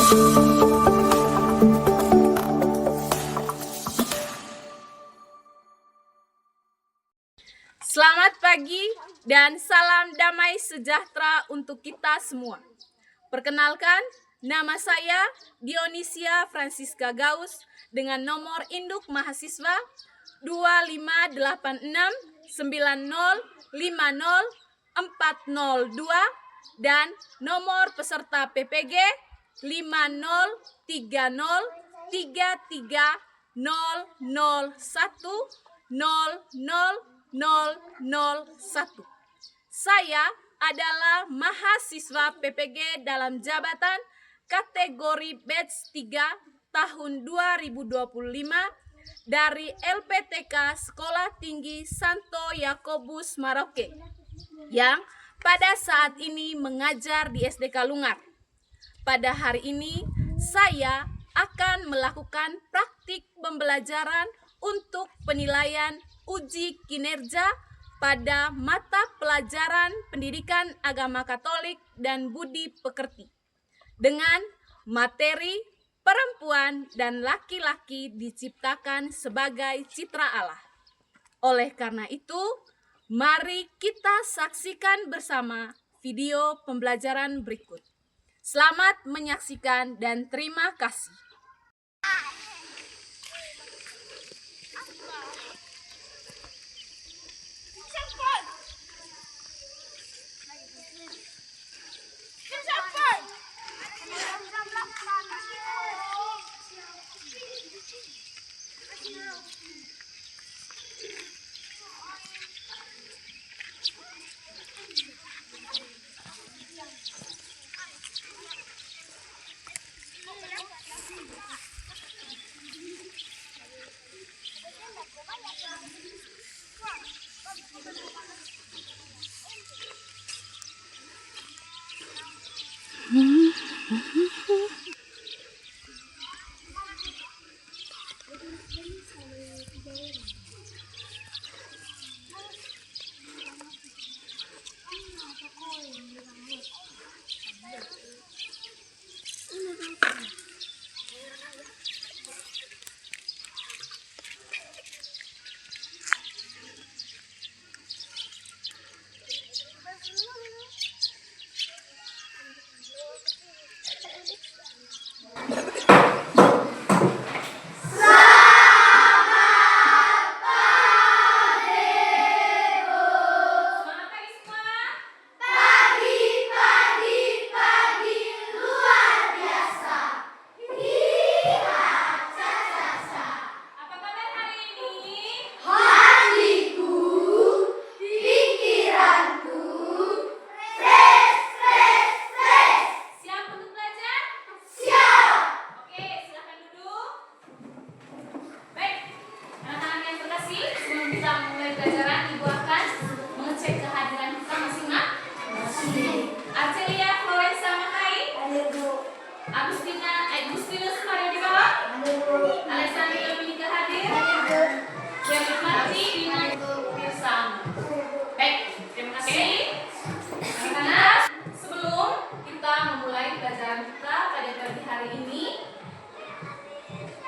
Selamat pagi dan salam damai sejahtera untuk kita semua. Perkenalkan, nama saya Dionisia Francisca Gaus dengan nomor induk mahasiswa 258690500402 dan nomor peserta PPG 503300100001. Saya adalah mahasiswa PPG dalam jabatan kategori batch 3 tahun 2025 dari LPTK Sekolah Tinggi Santo Yakobus Maroke yang pada saat ini mengajar di SDK Lungar. Pada hari ini saya akan melakukan praktik pembelajaran untuk penilaian uji kinerja pada mata pelajaran Pendidikan Agama Katolik dan Budi Pekerti dengan materi perempuan dan laki-laki diciptakan sebagai citra Allah. Oleh karena itu, mari kita saksikan bersama video pembelajaran berikut. Selamat menyaksikan dan terima kasih.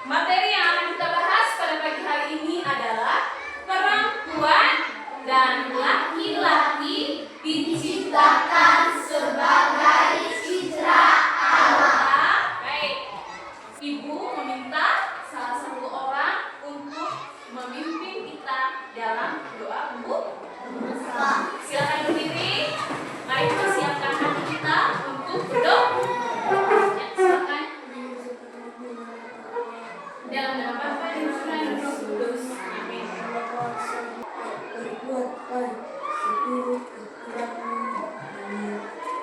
Materi yang akan kita bahas pada pagi hari ini adalah perempuan dan laki-laki diciptakan sebagai citra Allah. Baik, Ibu meminta salah satu orang untuk memimpin kita dalam doa, Bu. Silakan berdiri. Mari kita siapkan hati kita untuk berdoa. Dalam nama Bapa dan Putra dan Roh Kudus. Amin.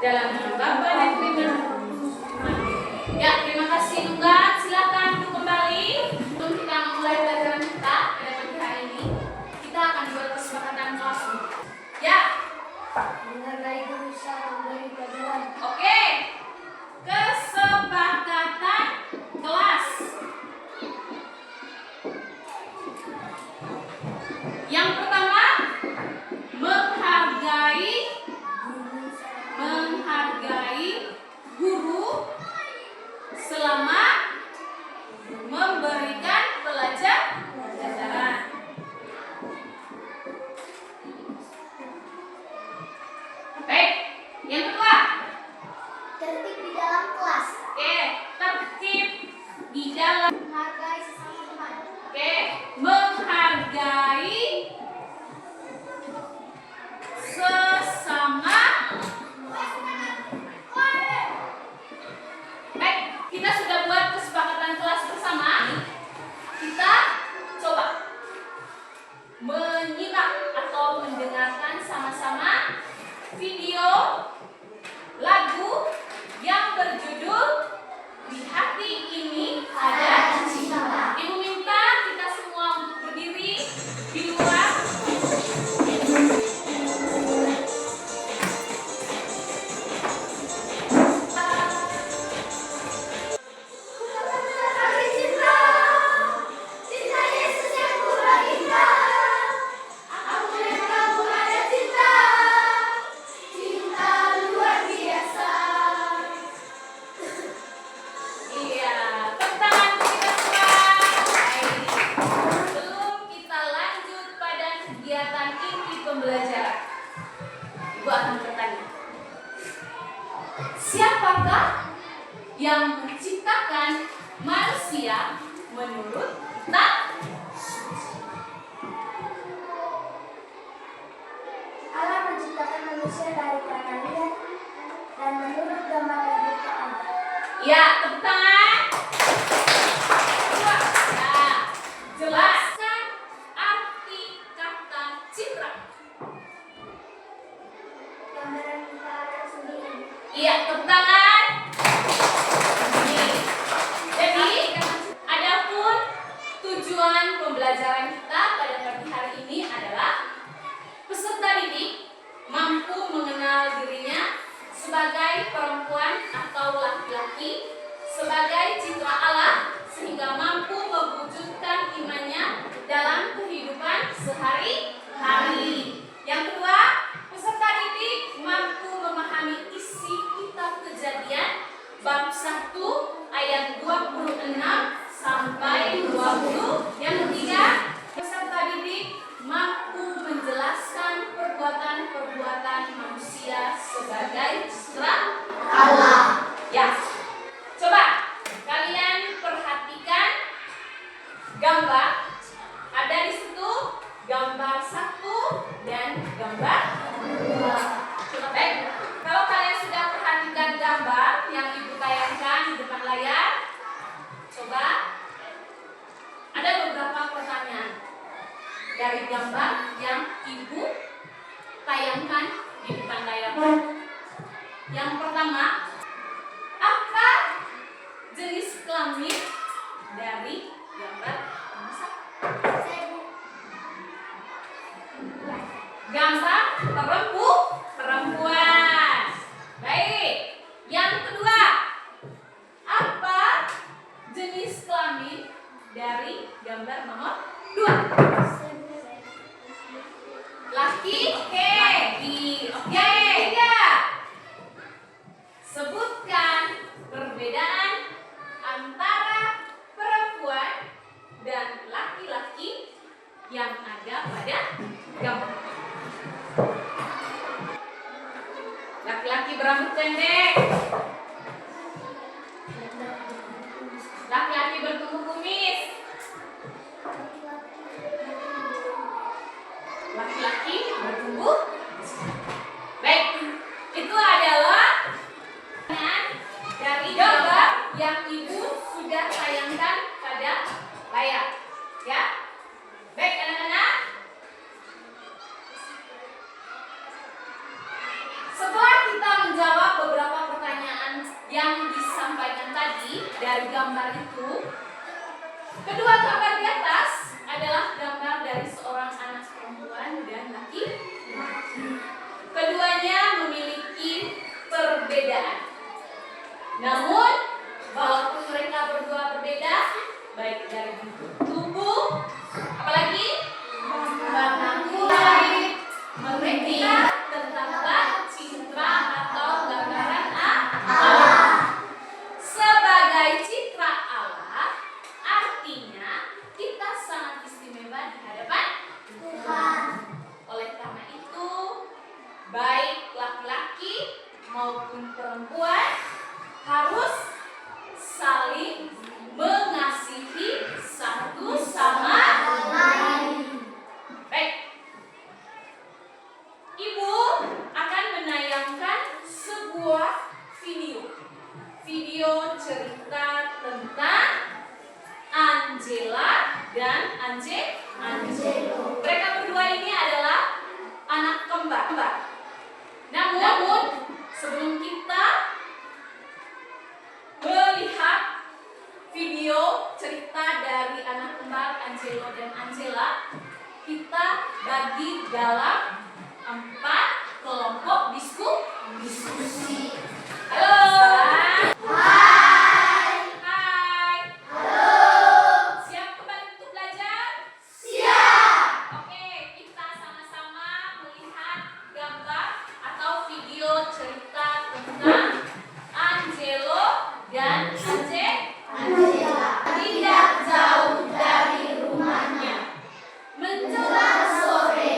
Dalam nama Bapa dan Putra. Ya, terima kasih Nunggat. Silakan duduk kembali. Sebelum kita memulai pelajaran kita pada pagi hari ini, kita akan buat kesepakatan kelas. Ya. Menghargai guru secara memberi pelajaran. Oke. Kesepakatan kelas. Yang pertama, menghargai guru Oke, tertib di dalam Menghargai sesama teman. Oke, menghargai sesama. Baik, kita sudah buat kesepakatan kelas bersama. Kita coba menyimak atau mendengarkan sama-sama video lagu yang berjudul Di Hati Ini Ada Cinta. Ibu minta kita semua untuk berdiri di luar. Cinta Yesus yang murah indah. Aku dan kamu ada cinta. Cinta luar biasa. Iya, tepuk tangan kita semua. Baik. Sebelum kita lanjut pada kegiatan inti pembelajaran, Ibu akan bertanya, siapakah yang menciptakan manusia menurut kita? Allah menciptakan manusia dari tanah liat dan menurut gambar dan rupa Allah. Ya, tepuk tangan. Dua. Ya, jelaskan arti kata citra. Gambaran kita ada sendiri. Iya, tepuk tangan. Ini. Jadi, adapun tujuan pembelajaran kita pada pagi hari ini adalah peserta didik mampu mengenal dirinya sebagai perempuan atau laki-laki, sebagai citra Allah, sehingga mampu mewujudkan imannya dalam kehidupan sehari-hari. Yang kedua, peserta didik mampu memahami isi kitab Kejadian bab 1 ayat 26 sampai 20. Yang ketiga, peserta didik mampu menjelaskan perbuatan-perbuatan manusia sebagai citra Allah. Ya. Coba kalian perhatikan gambar. Ada di situ gambar 1 dan gambar 2. Coba baik. Kalau kalian sudah perhatikan gambar yang Ibu tayangkan di depan layar, coba ada beberapa pertanyaan dari gambar yang Ibu tayangkan di depan layar. Yang pertama, apa jenis kelamin dari gambar nomor 1? Gambar perempuan. Baik. Yang kedua, apa jenis kelamin dari gambar nomor 2? Laki. Oke. Oke. Tiga. Sebutkan perbedaan antara perempuan dan laki-laki yang ada pada gambar. Laki-laki berambut pendek. Laki-laki bertubuh kumis. Laki-laki bertubuh. Baik, itu adalah dari gambar yang Ibu sudah tayangkan pada layar. Ya, baik anak-anak. Setelah kita menjawab beberapa pertanyaan yang disampaikan tadi dari gambar itu, kedua gambar di atas adalah gambar dari seorang anak perempuan dan laki-laki. Keduanya memiliki perbedaan. Namun, walaupun mereka berdua berbeda, baik dari bentuk tubuh, apalagi warna kulit, mereka tetaplah citra atau gambaran Allah. Sebagai citra Allah, artinya kita sangat istimewa di hadapan Tuhan. Oleh karena itu, baik laki-laki maupun perempuan harus cerita tentang Angela dan Angelo. Mereka berdua ini adalah anak kembar. Namun sebelum kita melihat video cerita dari anak kembar Angelo dan Angela, kita bagi dalam 4 kelompok diskusi. Halo. Hai. Siap kembali untuk belajar? Siap. Oke, kita sama-sama melihat gambar atau video cerita tentang Angelo dan Angela. Tidak jauh dari rumahnya. Menjelang sore,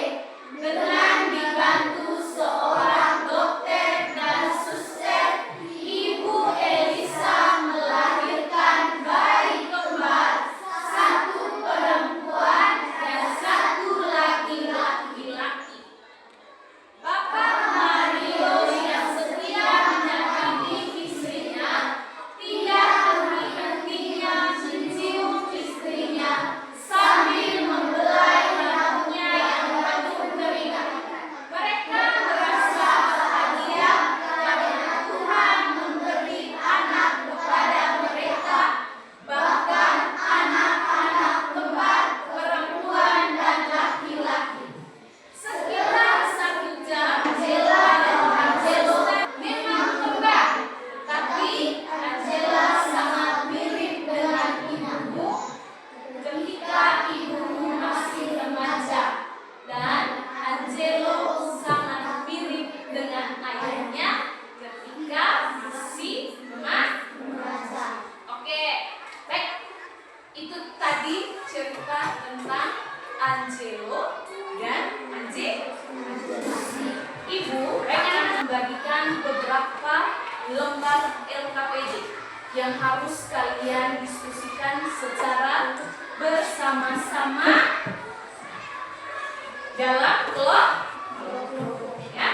dengan dibantu seorang dokter dan suster, Ibu Elisa melahirkan bayi kembar, 1 perempuan dan 1 laki-laki. Bapak Mario yang setia menyakiti istrinya, tidak henti-hentinya mencium istrinya sambil membelai rambutnya yang penuh keringat. Mereka merasa bahagia karena Tuhan memberi anak kepada mereka, bahkan anak-anak kembar perempuan dan laki-laki. Sekitar 1 jam, Angela dan Angelo memang kembar, tapi Angela sangat mirip dengan ibumu ketika ibumu masih remaja, dan Angelo sangat mirip dengan ayahnya ketika masih remaja. Oke, baik. Itu tadi cerita tentang Angelo dan Angelo. Ibu akan membagikan beberapa lembar LKPD yang harus kalian diskusikan secara bersama-sama dalam kelompok, ya.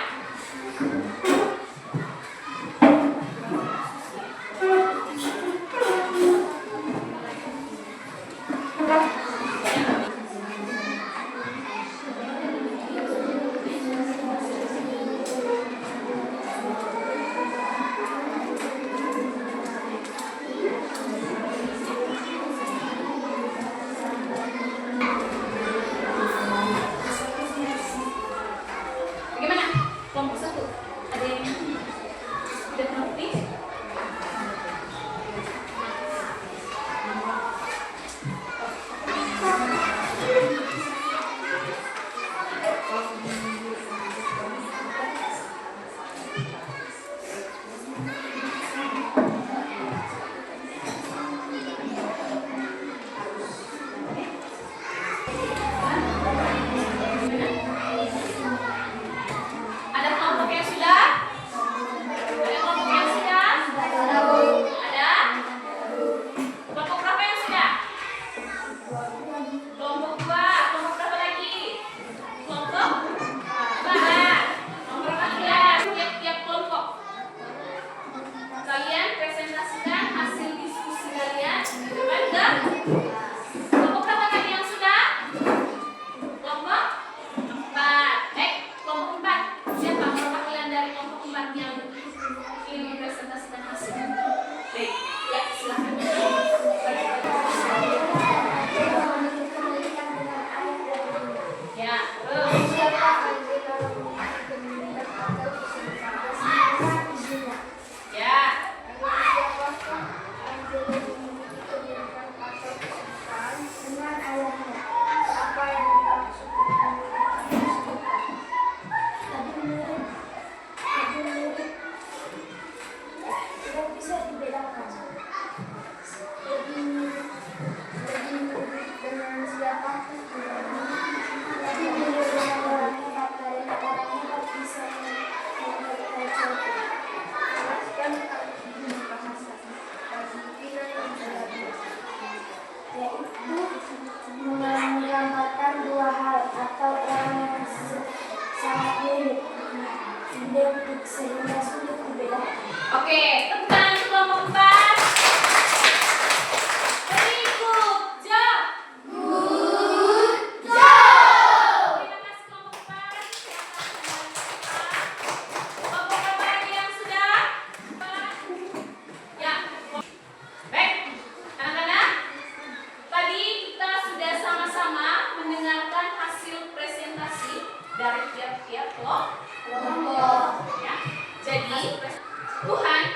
Tuhan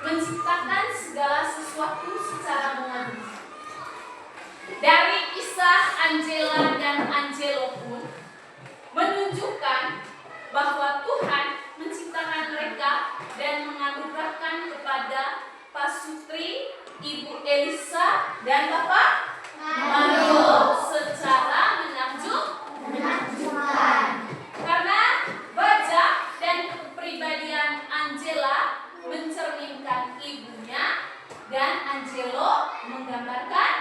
menciptakan segala sesuatu secara mengadu. Dari kisah Angela dan Angelo pun menunjukkan bahwa Tuhan menciptakan mereka dan menganugerahkan kepada Pak Sutri, Ibu Elisa, dan Bapak Mario secara menakjubkan. Karena wajah dan kepribadian Angela mencerminkan ibunya dan Angelo menggambarkan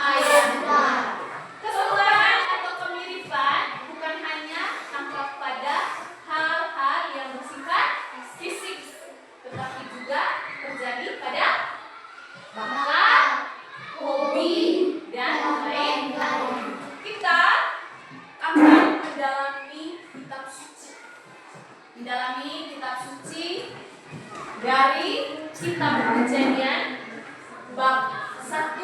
ayahnya. Keseruan atau kemiripan bukan hanya tampak pada hal-hal yang bersifat fisik, tetapi juga terjadi pada bakat, hobi, dan lain-lain. Kita akan mendalami kitab suci dari kitab Kejadian bab 1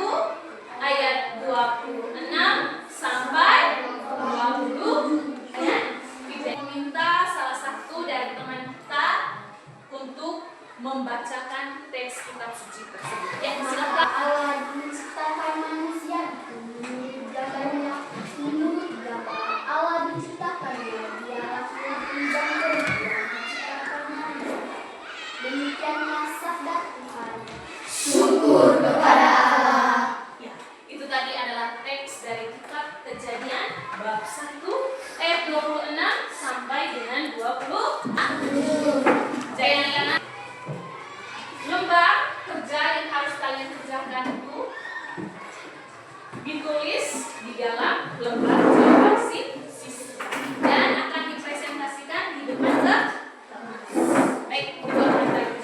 ayat 26 sampai 20. Kita meminta salah satu dari teman kita untuk membacakan teks kitab suci tersebut. Ya, silakan. Allah menciptakan manusia menurut gambarnya, menurut gambar Allah menciptakannya. Dia laki-laki dan perempuan menciptakannya. Demikianlah sabda Tuhan. Syukur kepada Allah. Ya, itu tadi adalah teks dari kitab Kejadian bab 1 ayat 26 sampai dengan 20. Jangan lembar kerja yang harus kalian kerjakan itu ditulis di dalam lembar jawaban siswa dan akan dipresentasikan di depan kelas. Baik, dibuatkan lagi.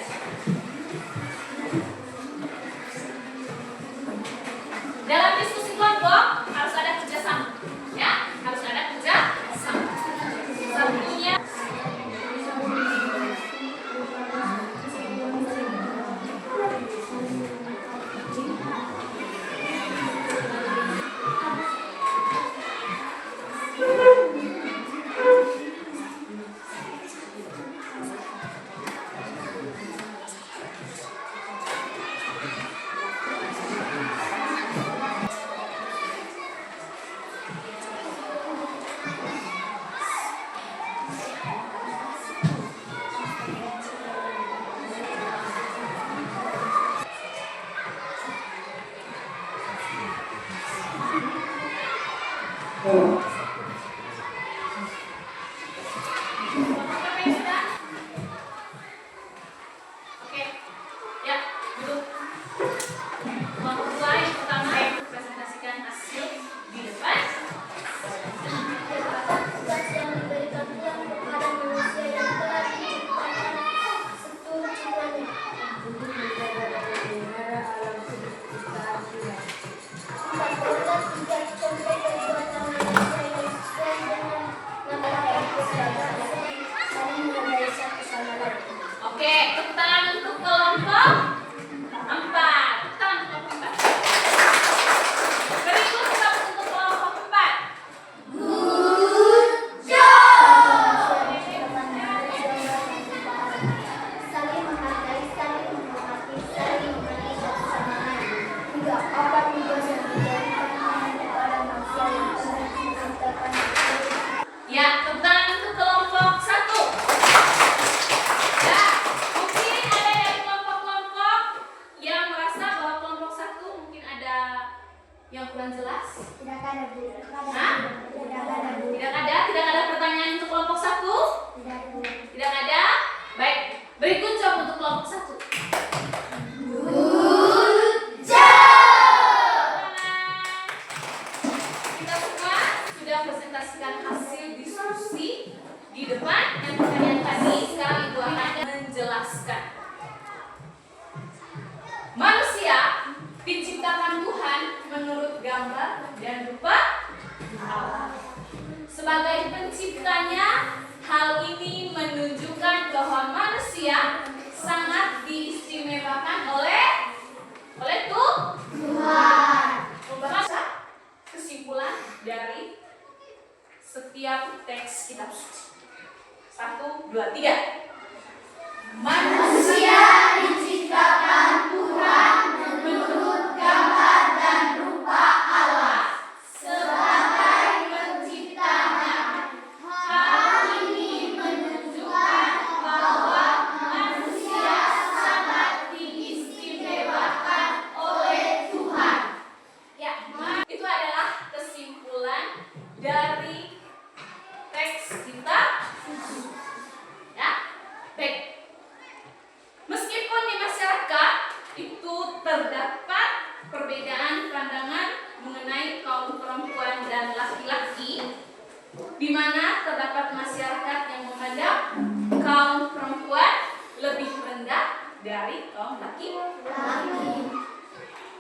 Dalam diskusi kelompok harus ada kerjasama, ya, harus ada kerjasama. Satunya oke, ya, duduk. Kelompok dua yang pertama presentasikan hasil di depan. Tugas yang diberikan Tuhan kepada manusia yang telah diciptakan seturut ciptaannya untuk menjaga dan memelihara alam ciptaan Tuhan. Kita terdapat 3 contoh perbuatan manusia yang sesuai dengan nama dan keadaan saling menghargai satu sama lain. Oke, tepuk tangan untuk kelompok 4. Tepuk tangan untuk kelompok 4. Berikut kita untuk kelompok 4. Saling menghargai, saling menghormati, saling mengenal satu sama lain. 3. Apa tugas yang diberikan Tuhan kepada manusia yang telah diciptakan seturut. Ya, tepuk tangan untuk kelompok 1. Ya, mungkin ada dari kelompok-kelompok yang merasa bahwa kelompok 1 mungkin ada yang kurang jelas. Tidak ada, Bu. Hah? Tidak ada, Bu. Tidak ada pertanyaan untuk kelompok 1? Tidak ada, Bu. Tidak ada? Baik, berikut jawab untuk kelompok 1. Kita semua sudah presentasikan hasil diskusi di depan yang pertanyaan tadi. Sekarang Ibu akan menjelaskan. Manusia diciptakan Tuhan menurut gambar dan rupa Allah. Sebagai penciptanya, hal ini menunjukkan bahwa manusia sangat diistimewakan oleh Tuhan. Membaca kesimpulan dari setiap teks kitab suci. 1, 2, 3. Manusia terdapat perbedaan pandangan mengenai kaum perempuan dan laki-laki, di mana terdapat masyarakat yang memandang kaum perempuan lebih rendah dari kaum laki-laki,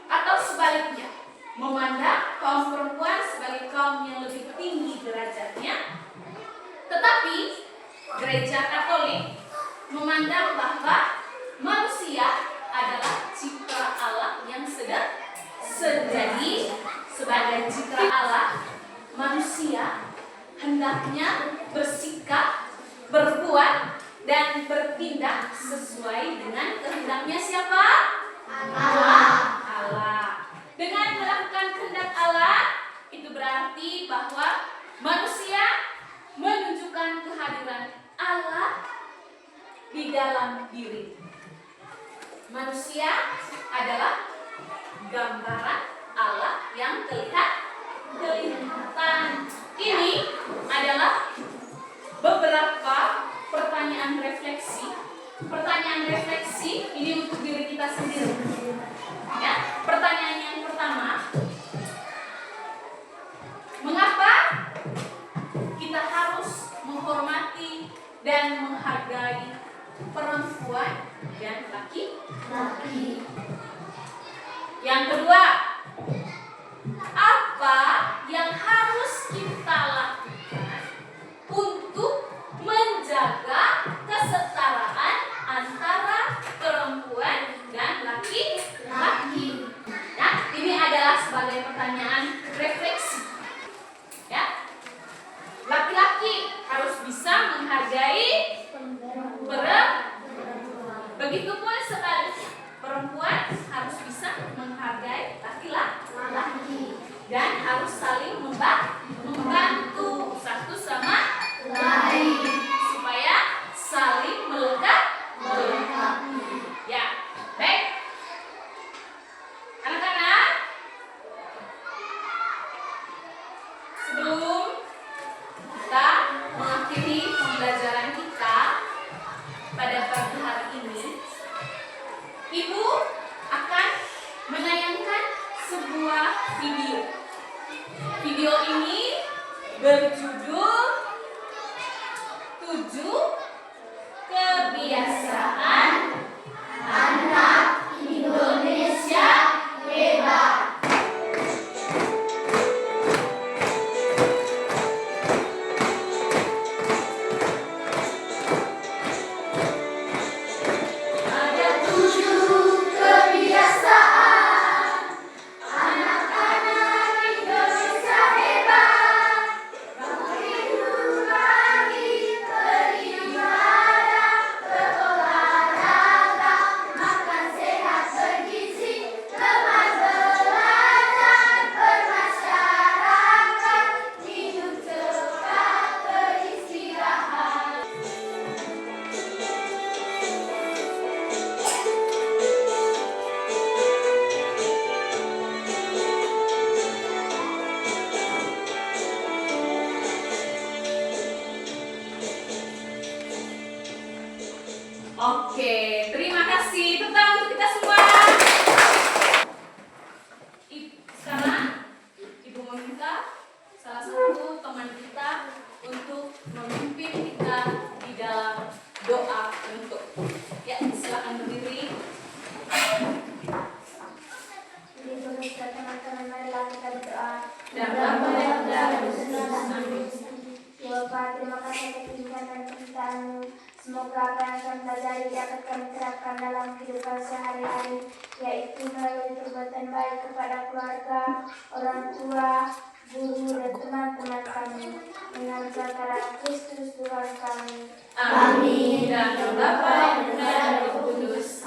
atau sebaliknya, memandang kaum perempuan sebagai kaum yang lebih tinggi derajatnya. Tetapi Gereja Katolik memandang bahwa manusia adalah cipta Allah yang sejati. Sebagai cipta Allah, manusia hendaknya bersikap, berbuat, dan bertindak sesuai dengan kehendaknya siapa? Allah. Dengan melakukan kehendak Allah, itu berarti bahwa manusia menunjukkan kehadiran Allah di dalam diri. Manusia adalah gambaran Allah yang kelihatan. Ini adalah beberapa pertanyaan refleksi. Pertanyaan refleksi ini untuk diri kita sendiri. Ya, pertanyaan yang pertama, mengapa kita harus menghormati dan menghargai perempuan dan laki-laki? Yang kedua, apa yang harus kita lakukan untuk menjaga kesetaraan antara perempuan dan laki-laki? Nah, ini adalah sebagai pertanyaan refleksi. Ya, laki-laki harus bisa menghargai perempuan. Begitupun sebaliknya, perempuan harus bisa menghargai laki-laki dan harus saling membantu satu sama lain supaya saling melengkapi. Ya, baik. Anak-anak, sebelum kita mengakhiri pembelajaran kita pada pagi hari ini, Ibu akan menayangkan sebuah video. Video ini berjudul 7 Kebiasaan Anak Indonesia Hebat. Oke, terima kasih. Tepuk tangan untuk kita semua. Sekarang Ibu meminta salah satu teman kita untuk memimpin kita di dalam doa penutup. Ya, silakan berdiri. Teman-teman, marilah kita berdoa. Dan Bapa yang ada di surga, amin. Ya Bapa, terima kasih atas kebijakan percintaan-Mu. Semoga apa yang akan pelajari dapat kami terapkan dalam kehidupan sehari-hari, yaitu melalui perbuatan baik kepada keluarga, orang tua, guru, dan teman-teman kami. Dengan cara Kristus Tuhan kami. Amin. Dan Bapa yang ada di Roh Kudus.